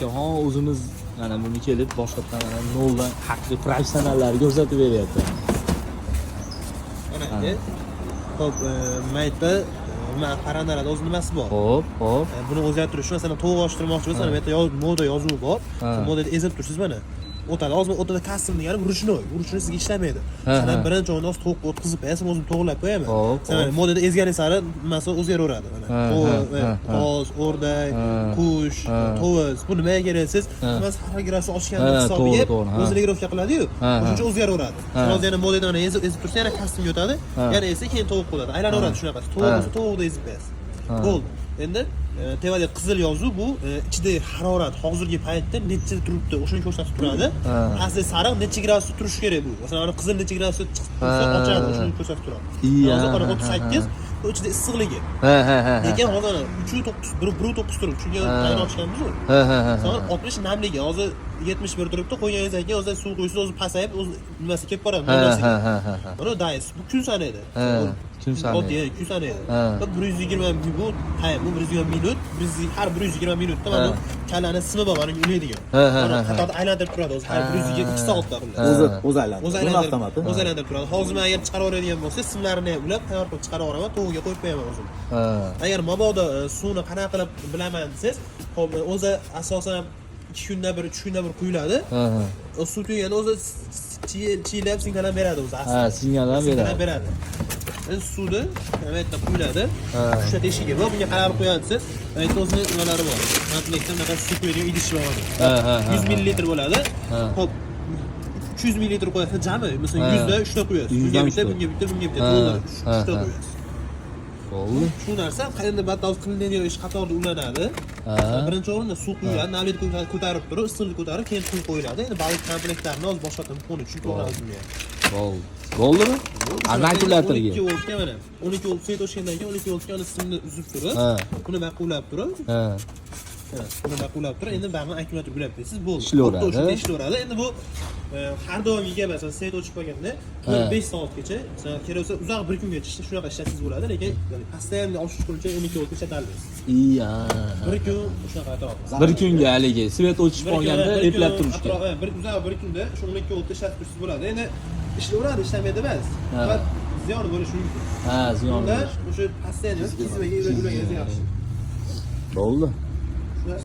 Jahon o'zimiz mana buni kelib boshqatdan mana noldan haqiqiy professionallarga ko'rsatib beryapti. Mana hop, maytda nima parrandalarda o'z nimasi bor. Hop. Buni o'zgartirish, masalan, tovuq oshtirmoqchi bo'lsangiz, bu yerda moda yozuvi bor. Modada ezib tursiz mana. O'tadi. O'tada custom degani ruchnoy. Ruchnoy sizga ishlamaydi. Sen birinchi o'rinda tovuq o'tkazib qo'yasiz, o'zim to'g'rilab qo'yaman. Sen modada ezgani sari nimasi o'zgaraveradi mana. Qo'z, o'rdak, qush, tovus. Bu nimaga kerak siz? Mas harfografiyasi ochganlik hisobiga o'zligirovka qiladi-yu. Shuncha o'zgaraveradi. Hozir yana modada mana ezib tursa yana customga o'tadi. Yana esa keyin tovuq bo'ladi. Aylanaveradi shunaqa. Tovuq bo'lsa tovuqda ezib qo'yasiz. Bo'ldi. Endi tevada qizil yozuv bu ichidagi harorat hozirgi paytda necha turibdi, o'shani ko'rsatib turadi. Pastda sariq necha gradusda turishi kerak bu. Masalan, qizil necha gradusda chiqib tursa, ochadi, o'shani ko'rsatib turadi. Hozir qara 38, bu ichida issiqligi. Lekin hozir 1.9 turibdi. Chunki tayin ochganmiz-ku. Masalan, 60 namligi. Hozir 71 turibdi. Qo'yganingiz keyin hozir suv qo'ysiz, o'zi pasayib, o'zi nimasi kelib boradi. Mana dayis, bu kun sanaydi. Kun sanaydi. 120 bu time, bu 120 minut, har 120 minutda mana kalani simi bor, mana ulaydigan. Mana qatorda aylantirib turadi o'zi, har 122 soatda qiladi. O'zi aylantirib. O'zi aylantirib turadi. Hozir men agar chiqarib yuboradigan bo'lsa, simlarini ham ulab, tayyor qilib chiqarib yuboraman, tovuqqa qo'yib qo'yaman o'zim. Agar mabodo suvni qanaqa qilib bilaman desangiz, hop, o'zi asosan 2 kundan bir, 3 kundan bir quyiladi. Suv tuyganda o'zi chiylab signal beradi o'zi aslida. Signal beradi. Suvni mana yerda quyiladi. O'sha teshigi bor, bunga qarab qo'yasiz. Mana yerda o'zini nimalari bor. Komplektda bunaqa suv quyadigan idish bor. 100 ml bo'ladi. Hop, 300 ml qo'yasiz jami. Masalan, 100 da 3 ta qo'yasiz. Bunga bitta, bunga to'g'ri 3 ta qo'yasiz. Bo'ldi. Shu narsa qayerda batavs qilinadigan ish qatorida ulanadi. Birinchi o'rinda suv quyiladi, navlit ko'tarib turib, issiqlik ko'tarib, keyin suv qo'yiladi. Endi ba'zi komplektlarni o'z boshqatdan qo'yib tushuntiramiz bunga. Bo'ldimi? Amakulatorga. 12 voltga mana. 12 volt svet o'chgandan keyin 12 voltga uni simni uzib turib, buni baqulab turib. Buni baqulab turib, endi ba'zi akkumulyator ulab qo'yasiz, bo'ldi. Ishlayveradi. Endi bu har doimgiga masalan svet o'chib qolganda 5 soatgacha, masalan, keraksa uzoq bir kungacha shunaqa ishlasangiz bo'ladi, lekin постоянно oshish qilguncha 12 voltga ishlatangiz. Bir kun shunaqa aytamiz. Bir kunga haligi svet o'chib qolganda eplab turish kerak. Uzoq bir kunda shu 12 voltda ishlatib tursangiz bo'ladi. Endi ishlayveradi, ishlamaydi emas. Faqat ziyoni bo'lishi mumkin. Ziyoni. O'sha постоянно tizmaga ulagangiz yaxshi. Bo'ldi.